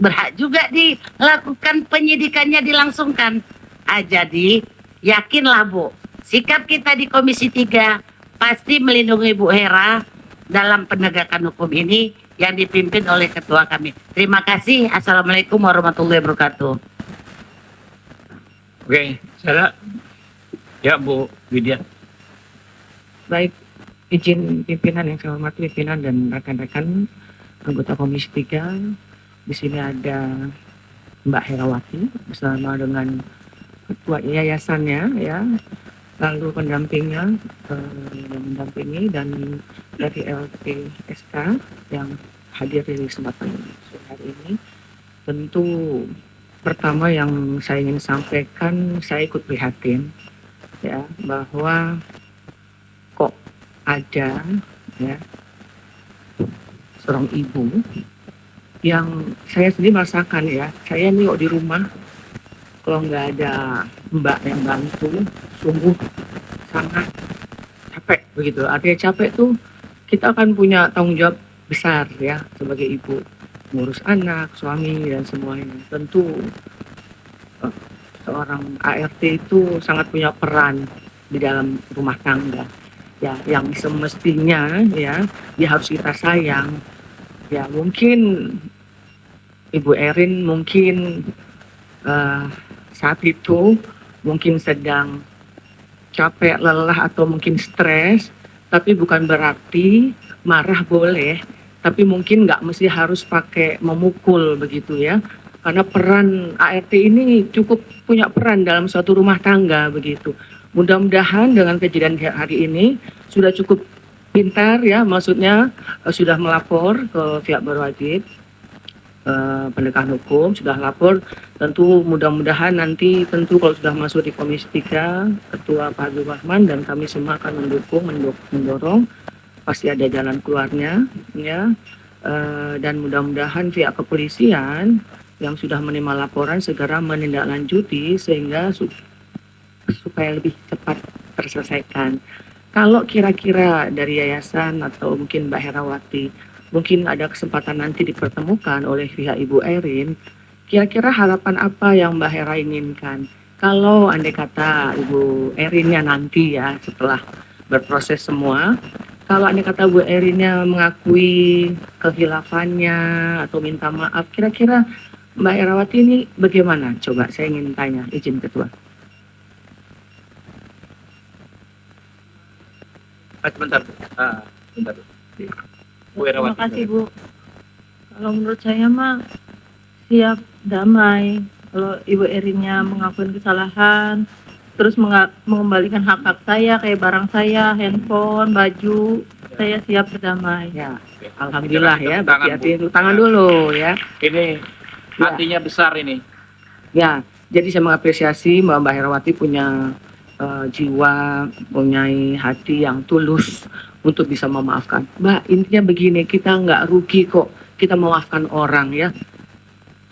berhak juga dilakukan penyidikannya dilangsungkan. Jadi yakinlah Bu, sikap kita di Komisi 3 pasti melindungi Bu Hera dalam penegakan hukum ini yang dipimpin oleh ketua kami. Terima kasih. Assalamualaikum warahmatullahi wabarakatuh. Oke, saya ya Bu Widya. Baik, izin pimpinan yang saya hormati, pimpinan dan rekan-rekan anggota Komisi 3. Di sini ada Mbak Herawati bersama dengan ketua yayasannya ya, lalu pendampingnya yang mendampingi, dan dari LPSK yang hadir di kesempatan hari ini. Tentu pertama yang saya ingin sampaikan, saya ikut prihatin ya bahwa kok ada ya seorang ibu yang saya sendiri merasakan ya, saya nih kok di rumah kalau nggak ada mbak yang bantu sungguh sangat capek begitu. Artinya capek tuh kita akan punya tanggung jawab besar ya sebagai ibu, ngurus anak, suami dan semuanya. Tentu seorang ART itu sangat punya peran di dalam rumah tangga ya, yang semestinya ya dia harus kita sayang ya. Mungkin Ibu Erin mungkin saat itu mungkin sedang capek, lelah atau mungkin stres, tapi bukan berarti marah boleh, tapi mungkin nggak mesti harus pakai memukul begitu ya. Karena peran ART ini cukup punya peran dalam suatu rumah tangga begitu. Mudah-mudahan dengan kejadian hari ini sudah cukup pintar ya, maksudnya sudah melapor ke pihak berwajib, penegakan hukum sudah lapor. Tentu mudah-mudahan nanti tentu kalau sudah masuk di Komisi 3, Ketua Pak Habibur Rahman dan kami semua akan mendorong pasti ada jalan keluarnya ya. Dan mudah-mudahan pihak kepolisian yang sudah menerima laporan segera menindaklanjuti sehingga supaya lebih cepat terselesaikan. Kalau kira-kira dari yayasan atau mungkin Mbak Herawati mungkin ada kesempatan nanti dipertemukan oleh pihak Ibu Erin kira-kira harapan apa yang Mbak Hera inginkan? Kalau andai kata Ibu Erinnya nanti ya setelah berproses semua, kalau andai kata Bu Erinnya mengakui kehilafannya atau minta maaf, kira-kira Mbak Herawati ini bagaimana? Coba saya ingin tanya, izin Ketua. Sebentar. Sebentar. Bu Terima Herawati. kasih Bu. Kalau menurut saya mah siap damai. Kalau Ibu Erinnya mengakui kesalahan, terus mengembalikan hak-hak saya kayak barang saya, handphone, baju, saya siap berdamai. Ya, alhamdulillah ya. Tangan, Berarti Bu. itu tangan dulu ya. Ini hatinya besar ini. Ya, jadi saya mengapresiasi Mbak Herawati punya jiwa, punya hati yang tulus untuk bisa memaafkan. Mbak, intinya begini, kita nggak rugi kok kita memaafkan orang ya.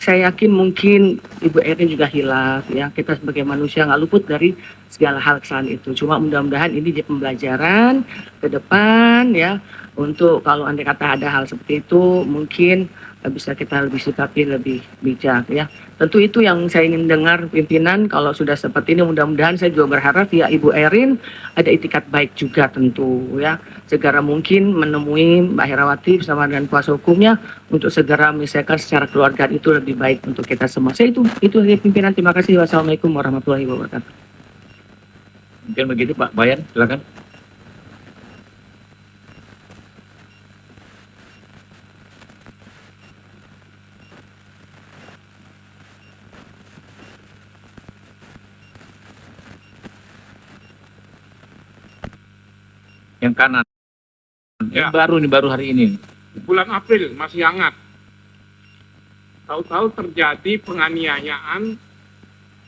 Saya yakin mungkin Ibu Erin juga hilaf ya. Kita sebagai manusia nggak luput dari segala hal kesalahan itu. Cuma mudah-mudahan ini jadi pembelajaran ke depan ya. Untuk kalau andai kata ada hal seperti itu mungkin bisa kita lebih sikapi lebih bijak ya. Tentu itu yang saya ingin dengar pimpinan. Kalau sudah seperti ini mudah-mudahan saya juga berharap ya Ibu Erin ada itikat baik juga tentu ya. Segera mungkin menemui Mbak Herawati bersama dengan kuasa hukumnya untuk segera menyelesaikan secara keluarga itu lebih baik untuk kita semua. Saya itu saja pimpinan. Terima kasih. Wassalamualaikum warahmatullahi wabarakatuh. Mungkin begitu Pak Bayan, silakan. Yang kanan. Ya. Ini baru hari ini. Bulan April masih hangat. Tahu-tahu terjadi penganiayaan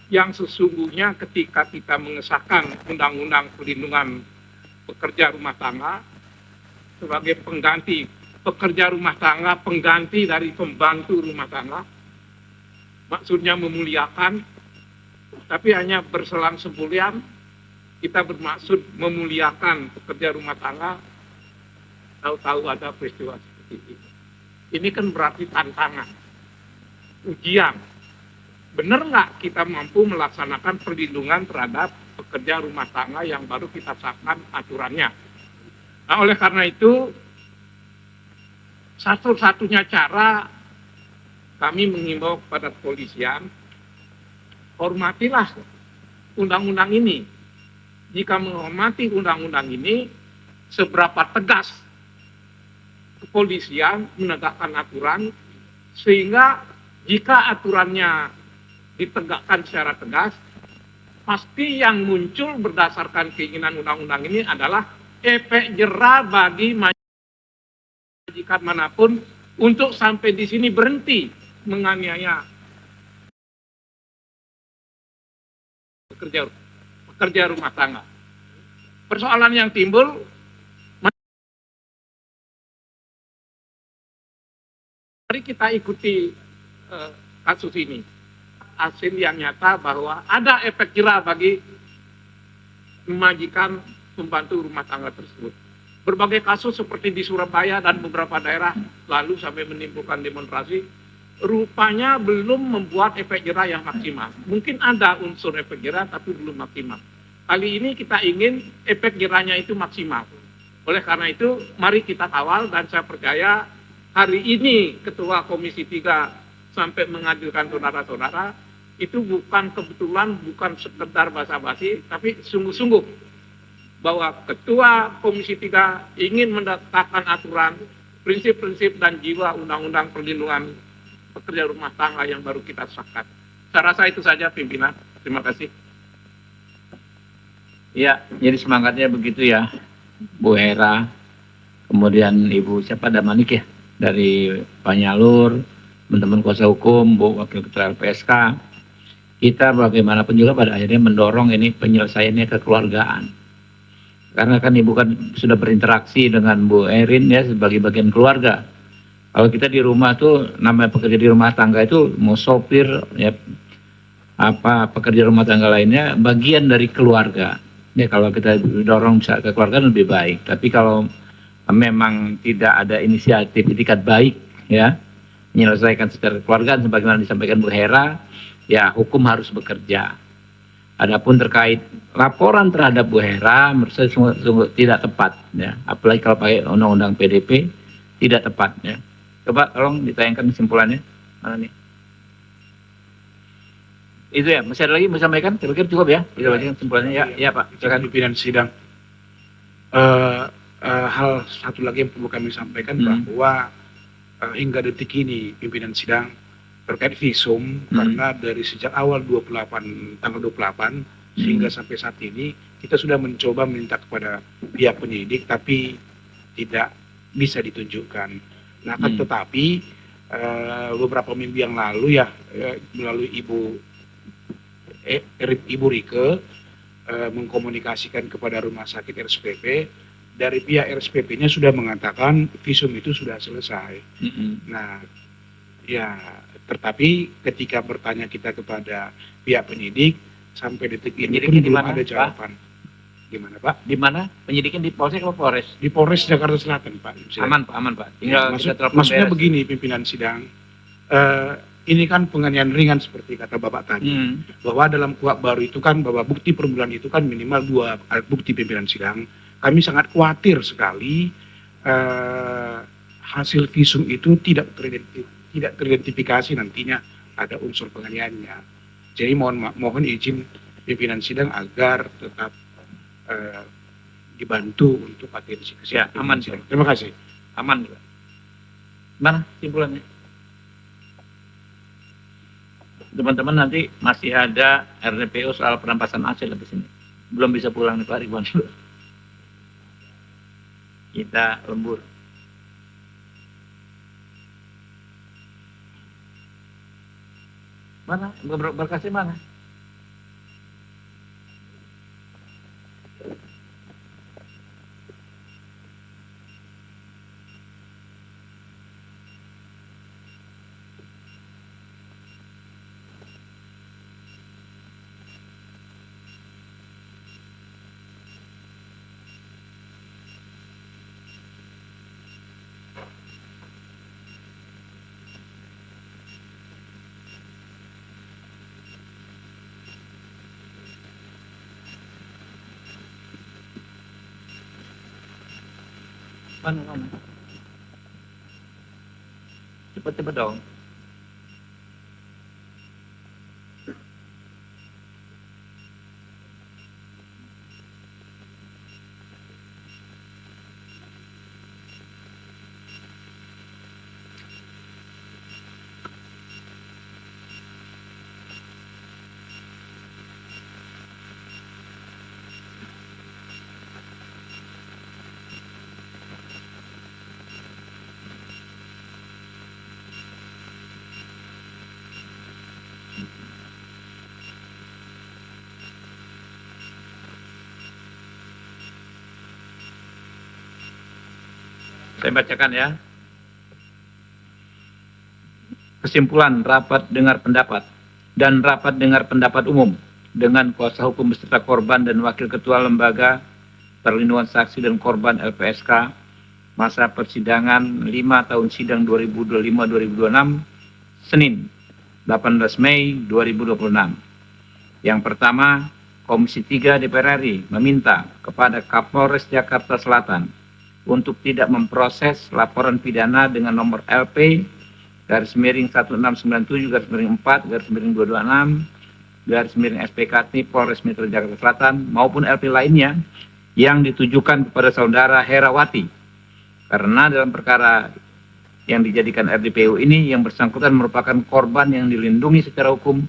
yang sesungguhnya ketika kita mengesahkan Undang-Undang Perlindungan Pekerja Rumah Tangga sebagai pengganti pekerja rumah tangga, pengganti dari pembantu rumah tangga, maksudnya memuliakan, tapi hanya berselang sebulan kita bermaksud memuliakan pekerja rumah tangga, tahu-tahu ada peristiwa seperti ini. Ini kan berarti tantangan, ujian. Benar nggak kita mampu melaksanakan perlindungan terhadap pekerja rumah tangga yang baru kita sahkan aturannya. Nah, oleh karena itu, satu-satunya cara kami mengimbau kepada kepolisian, hormatilah undang-undang ini. Jika menghormati undang-undang ini, seberapa tegas kepolisian menegakkan aturan, sehingga jika aturannya ditegakkan secara tegas, pasti yang muncul berdasarkan keinginan undang-undang ini adalah efek jera bagi majikan manapun untuk sampai di sini berhenti menganiaya pekerja rumah tangga. Persoalan yang timbul, mari kita ikuti kasus ini. Hasil yang nyata bahwa ada efek jera bagi majikan pembantu rumah tangga tersebut. Berbagai kasus seperti di Surabaya dan beberapa daerah lalu sampai menimbulkan demonstrasi, rupanya belum membuat efek jera yang maksimal. Mungkin ada unsur efek jera tapi belum maksimal. Kali ini kita ingin efek jeranya itu maksimal. Oleh karena itu, mari kita kawal, dan saya percaya hari ini Ketua Komisi 3 sampai mengajukan saudara-saudara, itu bukan kebetulan, bukan sekedar basa-basi, tapi sungguh-sungguh bahwa Ketua Komisi 3 ingin menetapkan aturan, prinsip-prinsip dan jiwa Undang-Undang Perlindungan Pekerja Rumah Tangga yang baru kita sahkan. Saya rasa itu saja pimpinan. Terima kasih. Ya, jadi semangatnya begitu ya, Bu Hera, kemudian Ibu siapa Damanik ya, dari Panyalur, teman-teman kuasa hukum, Bu Wakil Ketua LPSK, kita bagaimanapun juga pada akhirnya mendorong ini penyelesaiannya kekeluargaan. Karena kan Ibu kan sudah berinteraksi dengan Bu Erin ya sebagai bagian keluarga. Kalau kita di rumah tuh namanya pekerja di rumah tangga itu mau sopir ya apa pekerja rumah tangga lainnya bagian dari keluarga. Ya kalau kita dorong bisa ke keluarga lebih baik. Tapi kalau memang tidak ada inisiatif itikat baik ya menyelesaikan secara keluarga sebagaimana disampaikan Bu Hera, ya hukum harus bekerja. Adapun terkait laporan terhadap Bu Hera, menurut saya sungguh tidak tepat, ya. Apalagi kalau pakai undang-undang PDP, tidak tepat, ya. Coba tolong ditayangkan kesimpulannya, mana nih? Itu ya, masih ada lagi mau sampaikan? Saya pikir cukup ya, kita baca kesimpulannya ya, ya Pak. Silakan. Pimpinan sidang. Hal satu lagi yang perlu kami sampaikan bahwa hingga detik ini pimpinan sidang terkait visum karena dari sejak awal tanggal 28 sehingga sampai saat ini kita sudah mencoba minta kepada pihak penyidik tapi tidak bisa ditunjukkan. Nah, kan tetapi beberapa minggu yang lalu ya melalui Ibu Rike mengkomunikasikan kepada rumah sakit RSPP, dari pihak RSPP-nya sudah mengatakan visum itu sudah selesai. Nah, ya tetapi ketika bertanya kita kepada pihak penyidik sampai detik ini pun belum ada jawaban. Gimana Pak? Di mana? Penyidikan di Polsek atau Polres? Di Polres Jakarta Selatan Pak. Aman Pak, aman Pak. Tinggal kita telepon maksudnya beres. begini pimpinan sidang, ini kan penganiayaan ringan seperti kata Bapak tadi, bahwa dalam kuhap baru itu kan bahwa bukti permulaan itu kan minimal 2 alat bukti pimpinan sidang. Kami sangat khawatir sekali hasil visum itu tidak teridentifikasi nantinya ada unsur penganiayaannya. Jadi mohon izin pimpinan sidang agar tetap dibantu untuk atensi Ya, aman. Terima kasih. Aman. Mana simpulannya? Teman-teman nanti masih ada RDPO soal perampasan aset di sini. Belum bisa pulang nih Pak Ridwan. Kita lembur. Mana? Berkasnya mana? Mana? Cepet-cepet dong. Saya bacakan ya. Kesimpulan rapat dengar pendapat dan rapat dengar pendapat umum dengan kuasa hukum beserta korban dan wakil ketua lembaga perlindungan saksi dan korban LPSK masa persidangan 5 tahun sidang 2025-2026 Senin 18 Mei 2026. Yang pertama, Komisi 3 DPR RI meminta kepada Kapolres Jakarta Selatan untuk tidak memproses laporan pidana dengan nomor LP /1697/4/226 SPKT Polres Metro Jakarta Selatan maupun LP lainnya yang ditujukan kepada saudara Herawati, karena dalam perkara yang dijadikan RDPU ini yang bersangkutan merupakan korban yang dilindungi secara hukum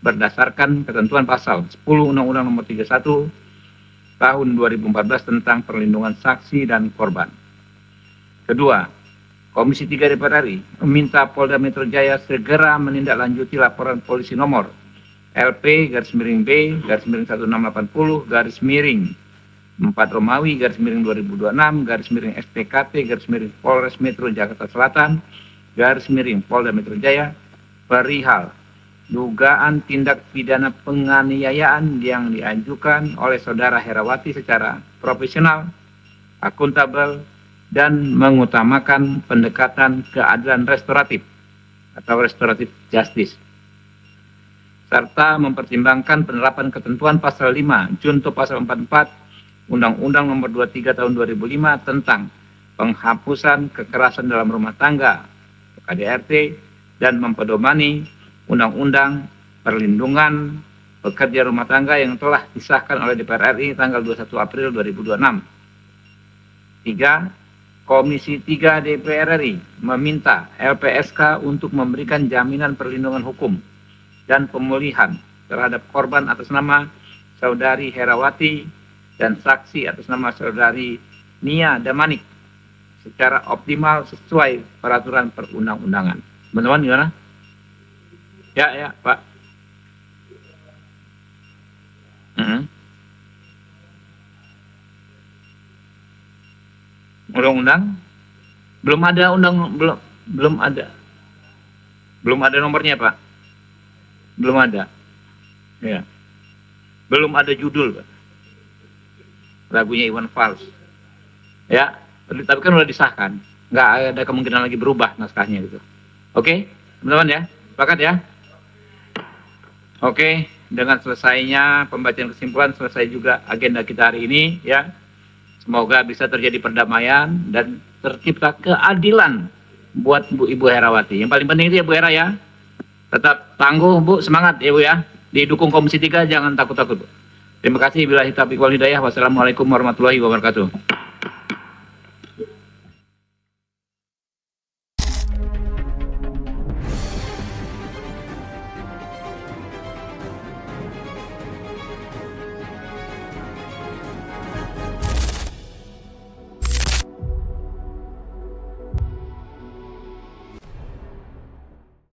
berdasarkan ketentuan pasal 10 Undang-Undang Nomor 31 Tahun 2014 tentang perlindungan saksi dan korban. Kedua, Komisi 3 DPR RI meminta Polda Metro Jaya segera menindaklanjuti laporan polisi nomor LP-B/1680/4 Romawi/2026/SPKT/ Polres Metro Jakarta Selatan/Polda Metro Jaya perihal dugaan tindak pidana penganiayaan yang diajukan oleh saudara Herawati secara profesional, akuntabel, dan mengutamakan pendekatan keadilan restoratif atau restoratif justice, serta mempertimbangkan penerapan ketentuan pasal 5 junto pasal 44 Undang-Undang Nomor 23 Tahun 2005 tentang penghapusan kekerasan dalam rumah tangga KDRT dan mempedomani Undang-Undang Perlindungan Pekerja Rumah Tangga yang telah disahkan oleh DPR RI tanggal 21 April 2026. 3. Komisi 3 DPR RI meminta LPSK untuk memberikan jaminan perlindungan hukum dan pemulihan terhadap korban atas nama Saudari Herawati dan saksi atas nama Saudari Nia Damanik secara optimal sesuai peraturan perundang-undangan. Teman-teman gimana? Ya, Pak. Undang-undang belum ada belum ada nomornya, Pak. Belum ada. Ya. Belum ada judul, Pak. Lagunya Iwan Fals. Ya, tapi kan udah disahkan. Nggak ada kemungkinan lagi berubah naskahnya gitu. Oke, teman-teman ya. Sepakat ya? Oke, dengan selesainya pembacaan kesimpulan, selesai juga agenda kita hari ini ya. Semoga bisa terjadi perdamaian dan tercipta keadilan buat Bu Ibu Herawati. Yang paling penting itu ya Bu Hera ya. Tetap tangguh Bu, semangat ya Bu ya. Didukung Komisi 3, jangan takut-takut Bu. Terima kasih. Billahi taufiq wal hidayah. Wassalamualaikum warahmatullahi wabarakatuh.